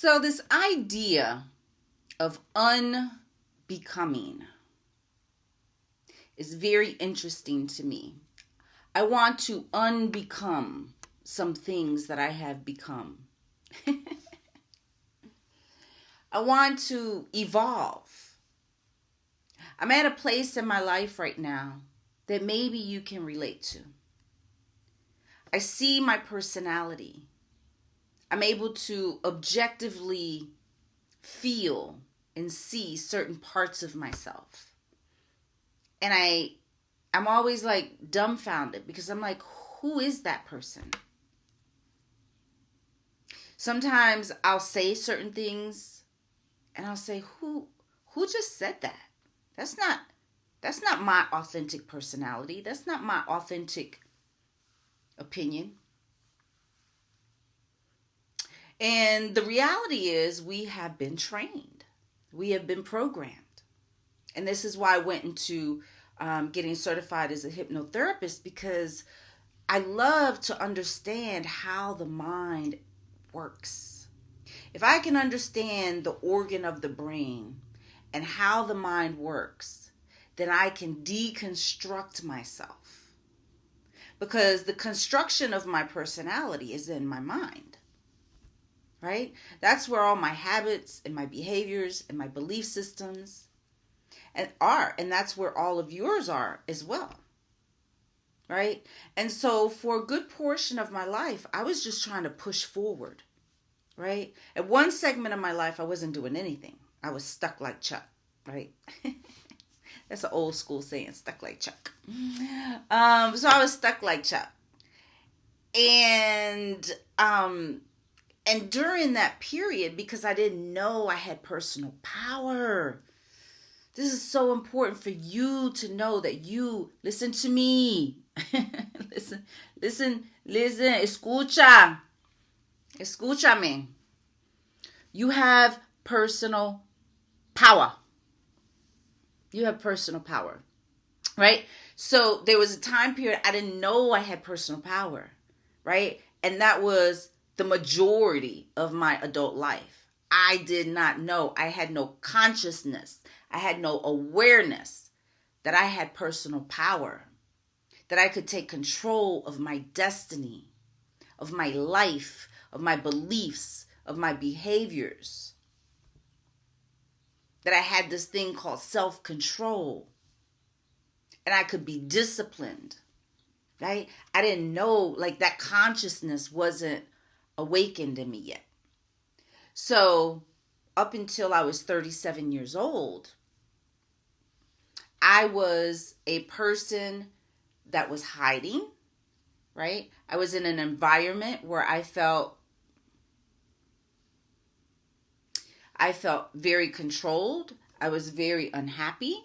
So this idea of unbecoming is very interesting to me. I want to unbecome some things that I have become. I want to evolve. I'm at a place in my life right now that maybe you can relate to. I see my personality. I'm able to objectively feel and see certain parts of myself. And I'm always like dumbfounded because I'm like, who is that person? Sometimes I'll say certain things and I'll say, who just said that? That's not my authentic personality. That's not my authentic opinion. And the reality is we have been trained. We have been programmed. And this is why I went into getting certified as a hypnotherapist, because I love to understand how the mind works. If I can understand the organ of the brain and how the mind works, then I can deconstruct myself. Because the construction of my personality is in my mind. Right? That's where all my habits and my behaviors and my belief systems are. And that's where all of yours are as well. Right? And so for a good portion of my life, I was just trying to push forward. Right? At one segment of my life, I wasn't doing anything. I was stuck like Chuck. Right? That's an old school saying, stuck like Chuck. So I was stuck like Chuck. And during that period, because I didn't know I had personal power, this is so important for you to know that you, listen to me. listen, escúchame. You have personal power. You have personal power, right? So there was a time period I didn't know I had personal power, right? And that was the majority of my adult life. I did not know. I had no consciousness. I had no awareness that I had personal power, that I could take control of my destiny, of my life, of my beliefs, of my behaviors, that I had this thing called self-control, and I could be disciplined, right? I didn't know, like, that consciousness wasn't awakened in me yet. So up until I was 37 years old, I was a person that was hiding, right? I was in an environment where I felt very controlled. I was very unhappy,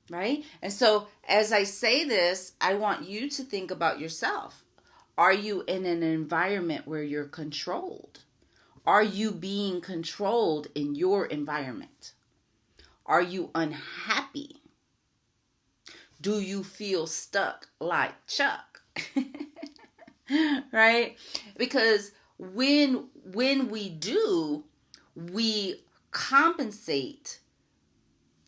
right? And so as I say this, I want you to think about yourself. Are you in an environment where you're controlled? Are you being controlled in your environment? Are you unhappy? Do you feel stuck like Chuck? Right? Because when we do, we compensate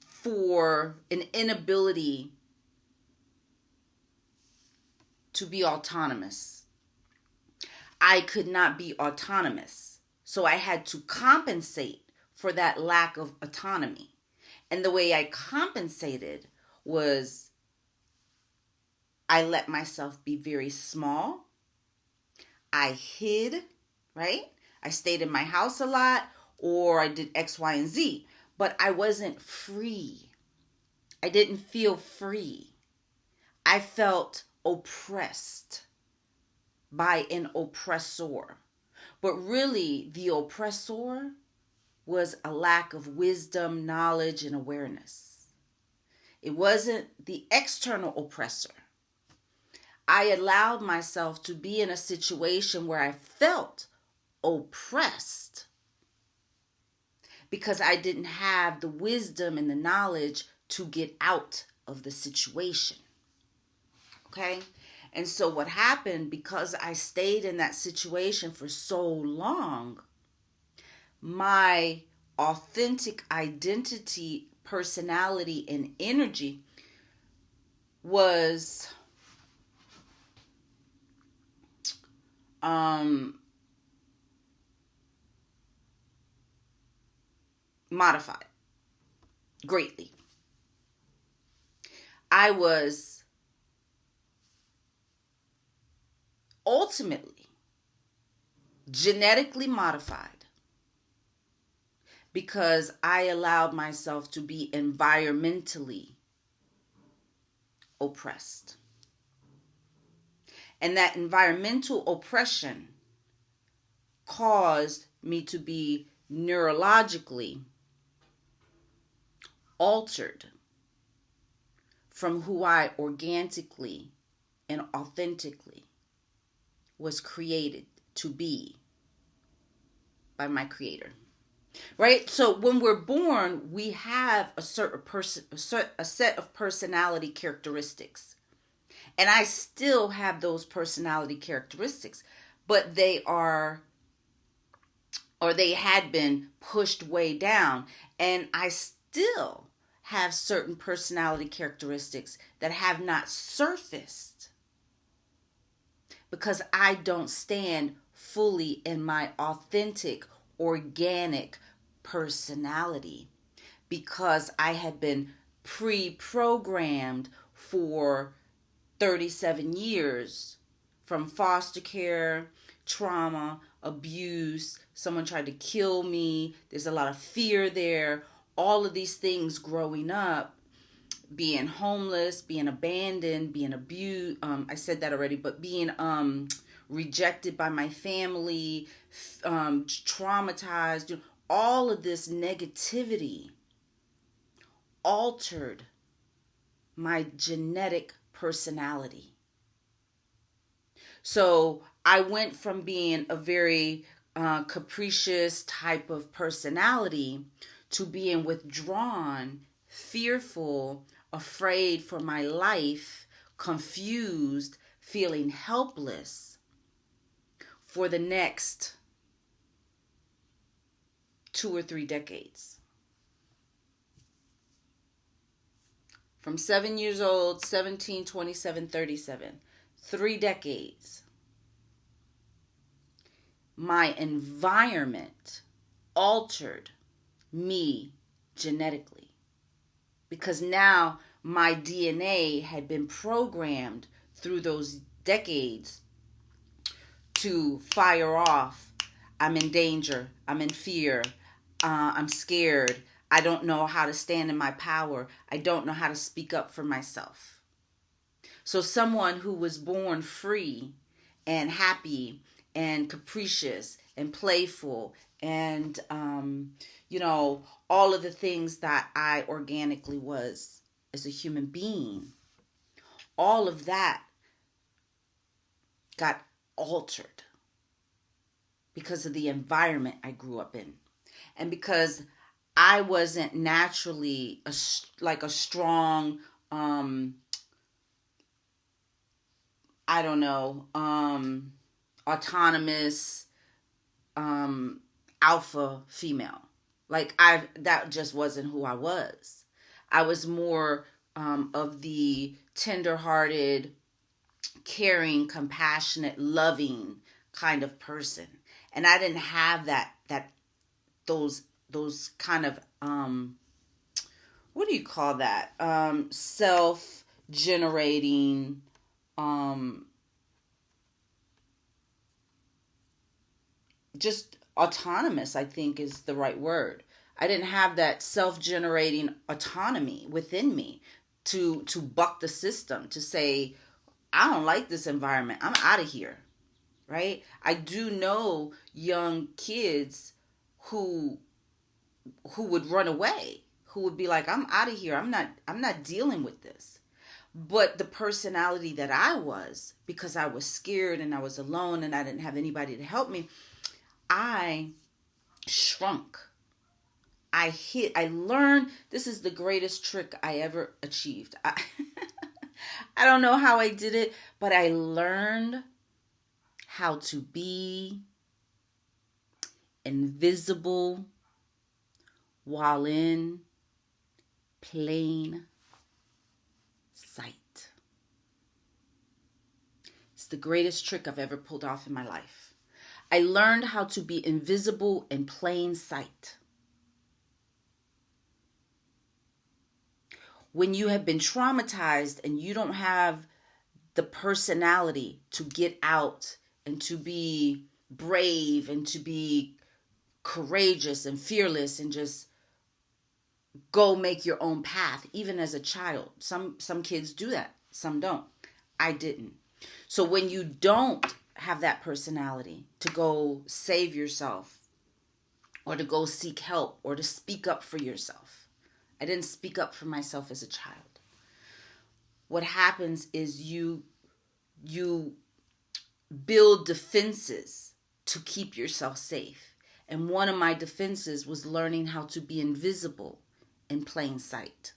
for an inability to be autonomous. I could not be autonomous. So I had to compensate for that lack of autonomy. And the way I compensated was I let myself be very small. I hid, right? I stayed in my house a lot, or I did X, Y, and Z. But I wasn't free. I didn't feel free. I felt oppressed by an oppressor. But really, the oppressor was a lack of wisdom, knowledge, and awareness. It wasn't the external oppressor. I allowed myself to be in a situation where I felt oppressed because I didn't have the wisdom and the knowledge to get out of the situation. Okay? And so what happened, because I stayed in that situation for so long, my authentic identity, personality, and energy was modified greatly. I was ultimately genetically modified because I allowed myself to be environmentally oppressed. And that environmental oppression caused me to be neurologically altered from who I organically and authentically was created to be by my creator. Right? So when we're born, we have a certain a set of personality characteristics. And I still have those personality characteristics, but they are, or they had been pushed way down. And I still have certain personality characteristics that have not surfaced because I don't stand fully in my authentic, organic personality, because I had been pre-programmed for 37 years from foster care, trauma, abuse. Someone tried to kill me. There's a lot of fear there. All of these things growing up, being homeless, being abandoned, being abused. I said that already, but being rejected by my family, traumatized. All of this negativity altered my genetic personality. So I went from being a very capricious type of personality to being withdrawn, fearful, afraid for my life, confused, feeling helpless for the next 2 or 3 decades. From 7 years old, 17, 27, 37. 3 decades. My environment altered me genetically, because now my DNA had been programmed through those decades to fire off. I'm in danger. I'm in fear. I'm scared. I don't know how to stand in my power. I don't know how to speak up for myself. So someone who was born free and happy and capricious and playful and, all of the things that I organically was as a human being, all of that got altered because of the environment I grew up in. And because I wasn't naturally a strong, autonomous, alpha female. That just wasn't who I was. I was more of the tender-hearted, caring, compassionate, loving kind of person. And I didn't have those kind of, what do you call that? Self-generating, just autonomous, I think is the right word. I didn't have that self-generating autonomy within me to buck the system, to say, I don't like this environment. I'm out of here. Right? I do know young kids who would run away, who would be like, I'm out of here. I'm not dealing with this. But the personality that I was, because I was scared and I was alone and I didn't have anybody to help me, I shrunk. I learned, this is the greatest trick I ever achieved. I don't know how I did it, but I learned how to be invisible while in plain sight. It's the greatest trick I've ever pulled off in my life. I learned how to be invisible in plain sight. When you have been traumatized and you don't have the personality to get out and to be brave and to be courageous and fearless and just go make your own path, even as a child. Some kids do that, some don't. I didn't. So when you don't have that personality to go save yourself or to go seek help or to speak up for yourself, I didn't speak up for myself as a child. What happens is you build defenses to keep yourself safe. And one of my defenses was learning how to be invisible in plain sight.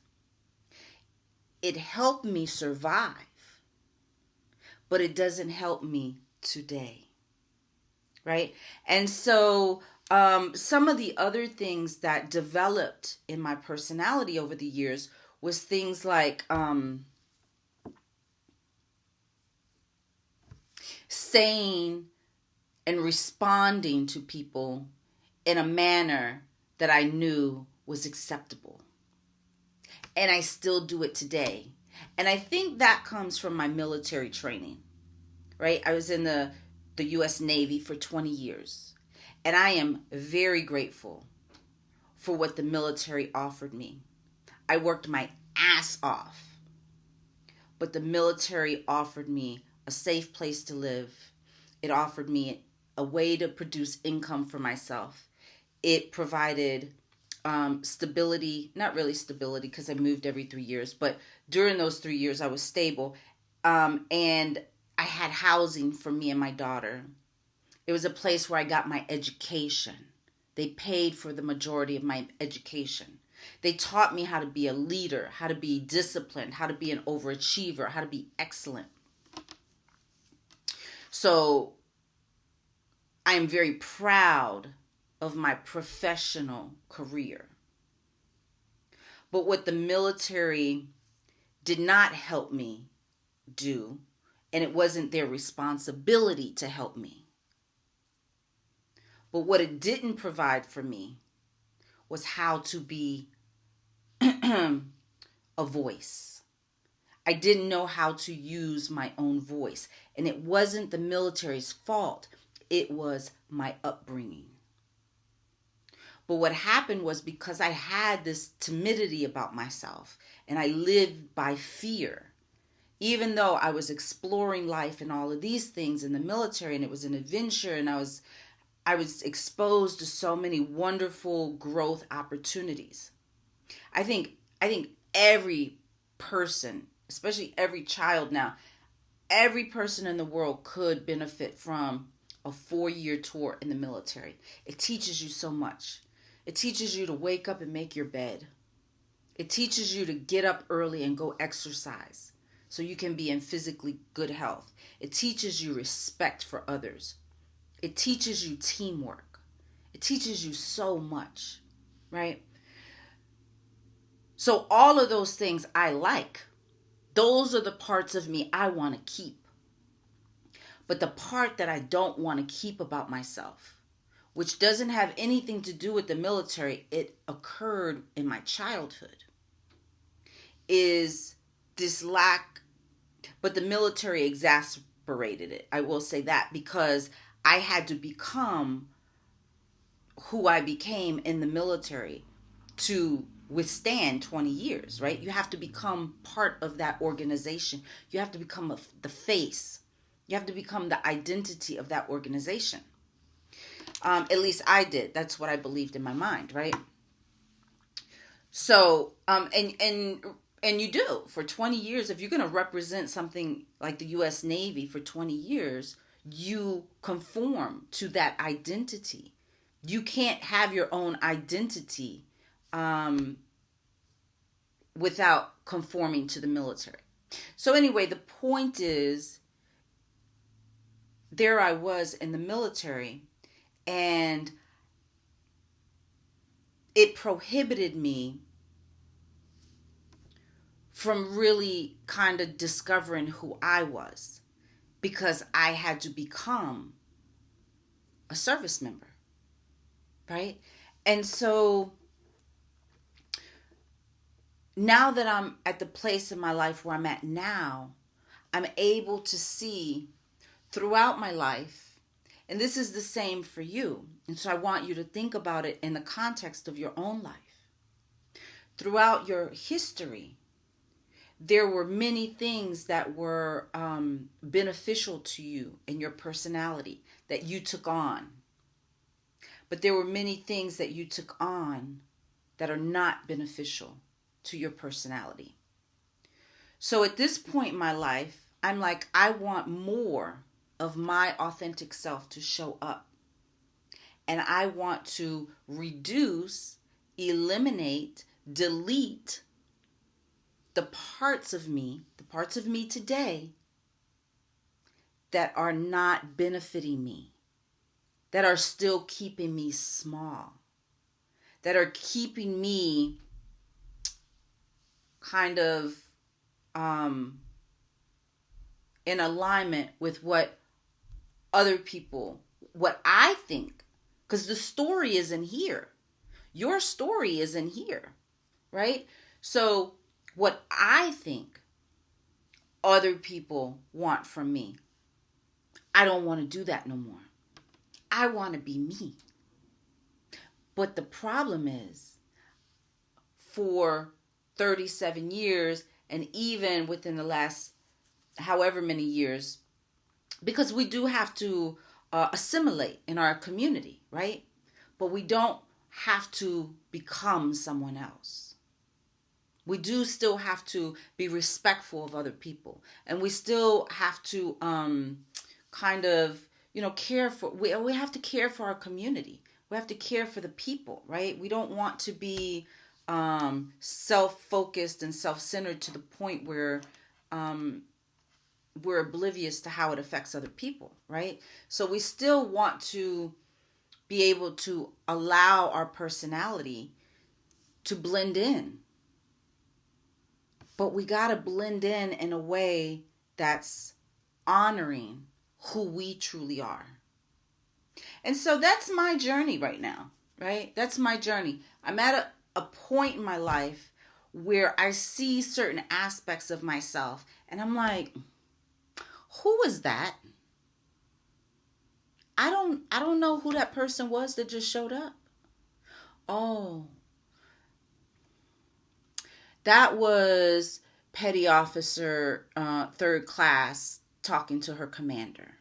It helped me survive, but it doesn't help me today. Right? And so some of the other things that developed in my personality over the years was things like saying and responding to people in a manner that I knew was acceptable. And I still do it today. And I think that comes from my military training, right? I was in the U.S. Navy for 20 years. And I am very grateful for what the military offered me. I worked my ass off. But the military offered me a safe place to live. It offered me a way to produce income for myself. It provided stability, not really stability because I moved every 3 years, but during those 3 years I was stable. And I had housing for me and my daughter. It was a place where I got my education. They paid for the majority of my education. They taught me how to be a leader, how to be disciplined, how to be an overachiever, how to be excellent. So I am very proud of my professional career. But what the military did not help me do, and it wasn't their responsibility to help me, but what it didn't provide for me was how to be a voice. I didn't know how to use my own voice. And it wasn't the military's fault. It was my upbringing. But what happened was because I had this timidity about myself and I lived by fear, even though I was exploring life and all of these things in the military and it was an adventure and I was exposed to so many wonderful growth opportunities. I think every person, especially every child now, every person in the world could benefit from a 4-year tour in the military. It teaches you so much. It teaches you to wake up and make your bed. It teaches you to get up early and go exercise so you can be in physically good health. It teaches you respect for others. It teaches you teamwork. It teaches you so much, right? So all of those things I like. Those are the parts of me I want to keep. But the part that I don't want to keep about myself, which doesn't have anything to do with the military, it occurred in my childhood, is this lack, but the military exacerbated it. I will say that because I had to become who I became in the military to withstand 20 years, right? You have to become part of that organization. You have to become the face. You have to become the identity of that organization. At least I did. That's what I believed in my mind, right? So, and you do. For 20 years, if you're going to represent something like the U.S. Navy for 20 years, you conform to that identity. You can't have your own identity without conforming to the military. So anyway, the point is, there I was in the military, and it prohibited me from really kind of discovering who I was, because I had to become a service member, right? And so now that I'm at the place in my life where I'm at now, I'm able to see throughout my life, and this is the same for you. And so I want you to think about it in the context of your own life. Throughout your history, there were many things that were beneficial to you and your personality that you took on. But there were many things that you took on that are not beneficial to your personality. So at this point in my life, I'm like, I want more of my authentic self to show up. And I want to reduce, eliminate, delete the parts of me today that are not benefiting me, that are still keeping me small, that are keeping me kind of in alignment with what other people, what I think, because the story is in here. Your story is in here, right? So what I think other people want from me, I don't want to do that no more. I want to be me. But the problem is, for 37 years, and even within the last however many years, because we do have to assimilate in our community, right? But we don't have to become someone else. We do still have to be respectful of other people. And we still have to kind of, care for, we have to care for our community. We have to care for the people, right? We don't want to be self-focused and self-centered to the point where we're oblivious to how it affects other people, right? So we still want to be able to allow our personality to blend in. But we got to blend in a way that's honoring who we truly are. And so that's my journey right now, right? That's my journey. I'm at a point in my life where I see certain aspects of myself and I'm like, who is that? I don't know who that person was that just showed up. Oh, that was Petty Officer 3rd Class talking to her commander.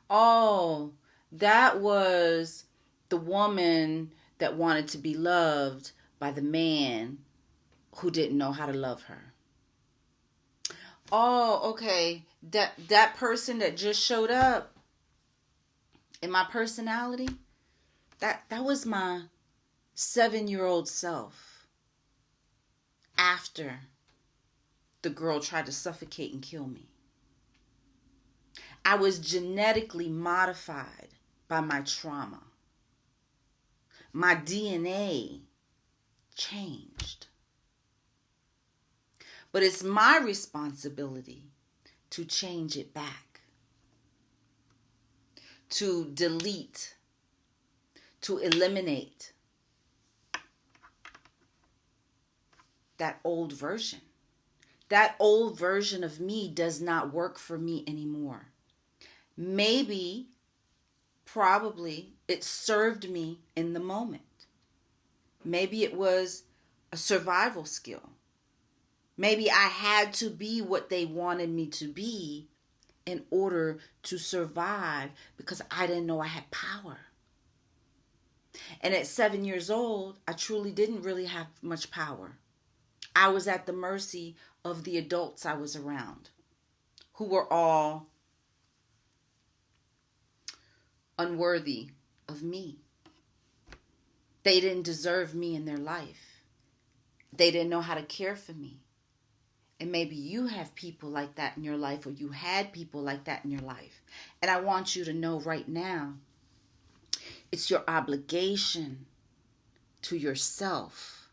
Oh, that was the woman that wanted to be loved by the man who didn't know how to love her. Oh, okay. That person that just showed up in my personality, that was my 7-year-old self after the girl tried to suffocate and kill me. I was genetically modified by my trauma. My DNA changed. But it's my responsibility to change it back, to delete, to eliminate that old version. That old version of me does not work for me anymore. Maybe, probably, it served me in the moment. Maybe it was a survival skill. Maybe I had to be what they wanted me to be in order to survive because I didn't know I had power. And at 7 years old, I truly didn't really have much power. I was at the mercy of the adults I was around, who were all unworthy of me. They didn't deserve me in their life. They didn't know how to care for me. And maybe you have people like that in your life, or you had people like that in your life. And I want you to know right now, it's your obligation to yourself.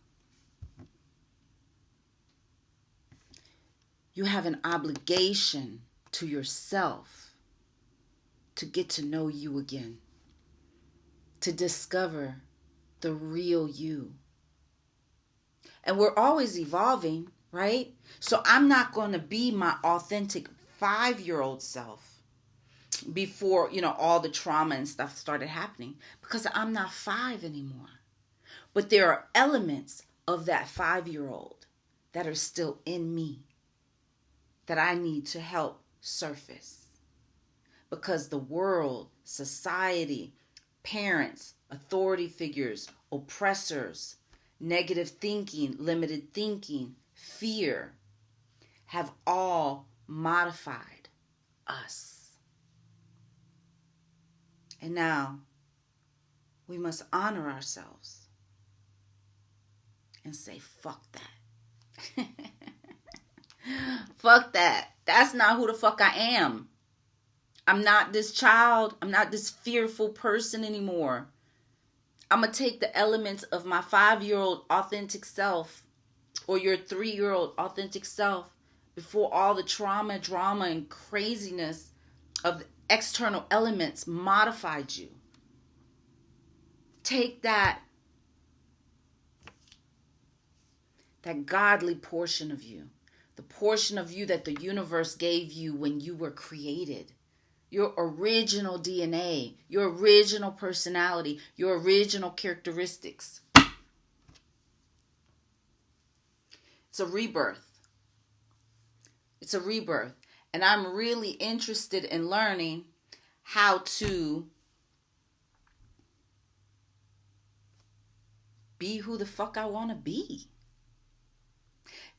You have an obligation to yourself to get to know you again, to discover the real you. And we're always evolving, right? So I'm not going to be my authentic 5-year-old self before, all the trauma and stuff started happening, because I'm not 5 anymore. But there are elements of that 5-year-old that are still in me that I need to help surface. Because the world, society, parents, authority figures, oppressors, negative thinking, limited thinking, fear have all modified us. And now we must honor ourselves and say, fuck that. Fuck that. That's not who the fuck I am. I'm not this child. I'm not this fearful person anymore. I'm going to take the elements of my 5-year-old authentic self or your 3-year-old authentic self before all the trauma, drama, and craziness of the external elements modified you. Take that godly portion of you, the portion of you that the universe gave you when you were created. Your original DNA, your original personality, your original characteristics. It's a rebirth. It's a rebirth. And I'm really interested in learning how to be who the fuck I want to be.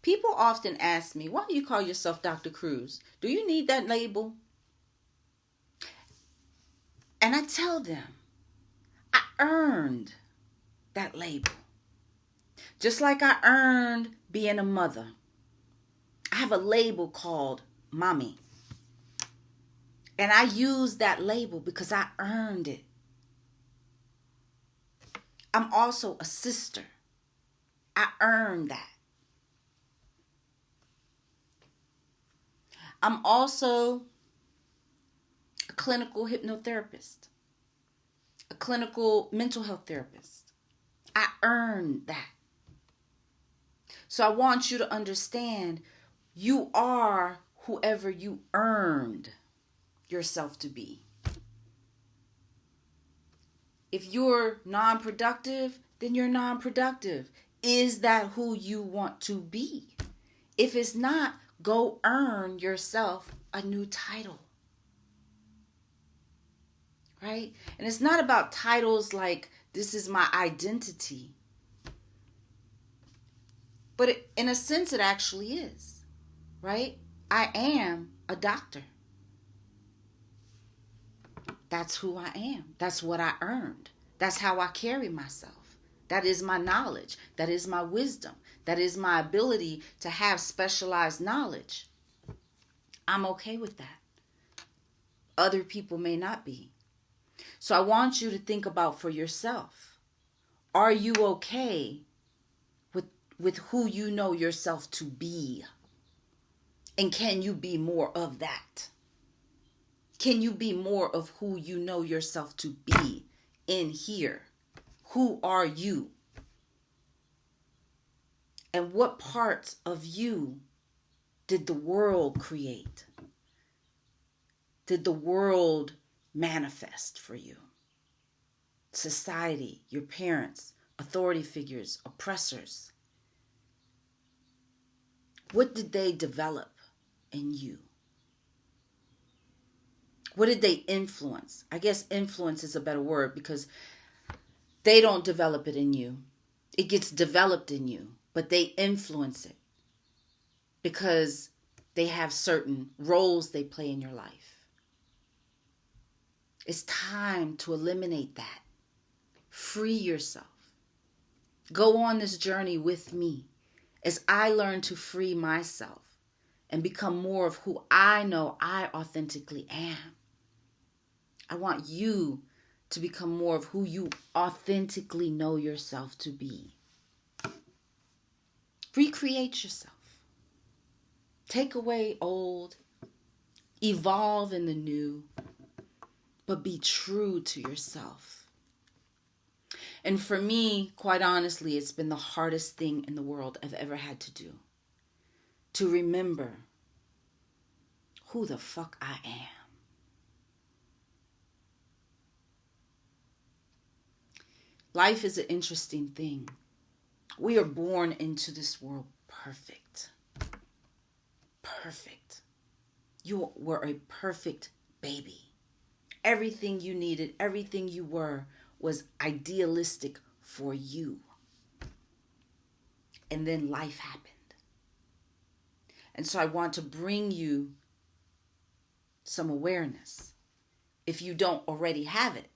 People often ask me, why do you call yourself Dr. Cruz? Do you need that label? And I tell them, I earned that label. Just like I earned being a mother. I have a label called Mommy. And I use that label because I earned it. I'm also a sister. I earned that. I'm also a clinical hypnotherapist, a clinical mental health therapist. I earned that. So I want you to understand you are whoever you earned yourself to be. If you're non-productive, then you're non-productive. Is that who you want to be? If it's not, go earn yourself a new title. Right? And it's not about titles like, this is my identity. But in a sense, it actually is. Right? I am a doctor. That's who I am. That's what I earned. That's how I carry myself. That is my knowledge. That is my wisdom. That is my ability to have specialized knowledge. I'm okay with that. Other people may not be. So I want you to think about for yourself. Are you okay with who you know yourself to be? And can you be more of that? Can you be more of who you know yourself to be in here? Who are you? And what parts of you did the world create? Did the world manifest for you? Society, your parents, authority figures, oppressors. What did they develop in you? What did they influence? I guess influence is a better word because they don't develop it in you. It gets developed in you, but they influence it because they have certain roles they play in your life. It's time to eliminate that. Free yourself. Go on this journey with me as I learn to free myself and become more of who I know I authentically am. I want you to become more of who you authentically know yourself to be. Recreate yourself. Take away old, evolve in the new, but be true to yourself. And for me, quite honestly, it's been the hardest thing in the world I've ever had to do. To remember who the fuck I am. Life is an interesting thing. We are born into this world perfect. Perfect. You were a perfect baby. Everything you needed, everything you were, was idealistic for you. And then life happened. And so I want to bring you some awareness, if you don't already have it,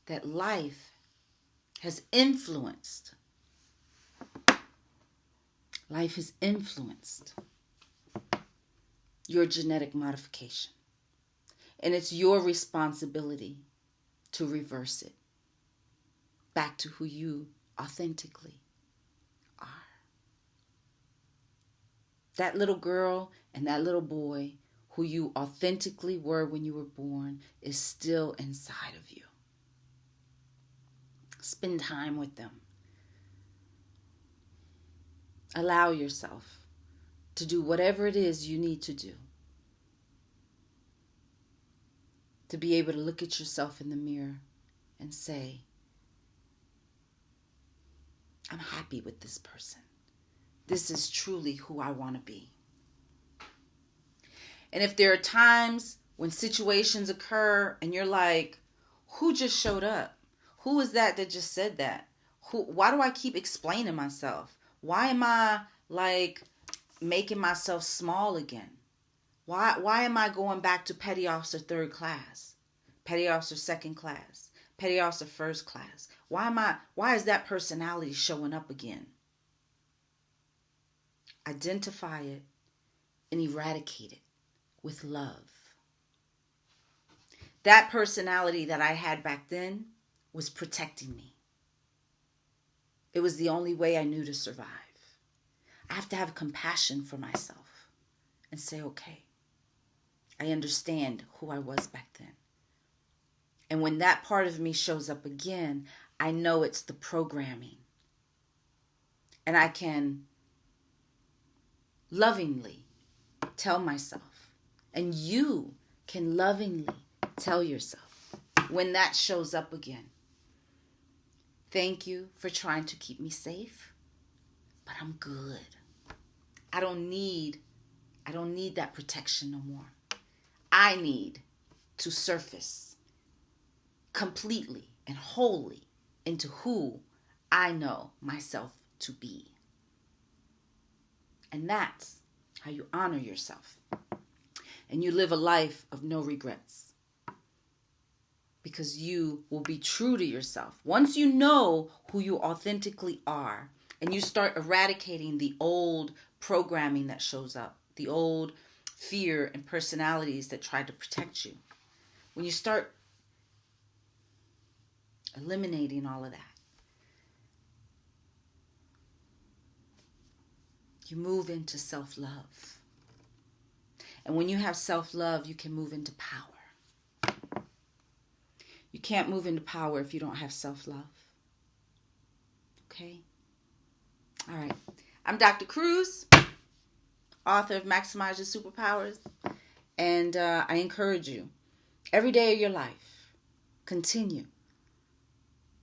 that life has influenced. Life has influenced your genetic modification. And it's your responsibility to reverse it back to who you authentically are. That little girl and that little boy who you authentically were when you were born is still inside of you. Spend time with them. Allow yourself to do whatever it is you need to do to be able to look at yourself in the mirror and say, I'm happy with this person. This is truly who I want to be. And if there are times when situations occur and you're like, who just showed up? Who is that just said that? Why do I keep explaining myself? Why am I like making myself small again? Why am I going back to petty officer 3rd class? Petty officer 2nd class? Petty officer 1st class? Why is that personality showing up again? Identify it and eradicate it with love. That personality that I had back then was protecting me. It was the only way I knew to survive. I have to have compassion for myself and say, okay, I understand who I was back then. And when that part of me shows up again, I know it's the programming. And I can lovingly tell myself, and you can lovingly tell yourself when that shows up again, thank you for trying to keep me safe, but I'm good. I don't need that protection no more. I need to surface completely and wholly into who I know myself to be. And that's how you honor yourself. And you live a life of no regrets. Because you will be true to yourself. Once you know who you authentically are, and you start eradicating the old programming that shows up, the old fear and personalities that try to protect you. When you start eliminating all of that, you move into self-love. And when you have self-love, you can move into power. You can't move into power if you don't have self-love. Okay? All right. I'm Dr. Cruz, author of Maximize Your Superpowers. And I encourage you, every day of your life, continue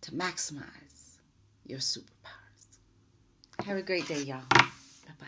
to maximize your superpowers. Have a great day, y'all. Bye-bye.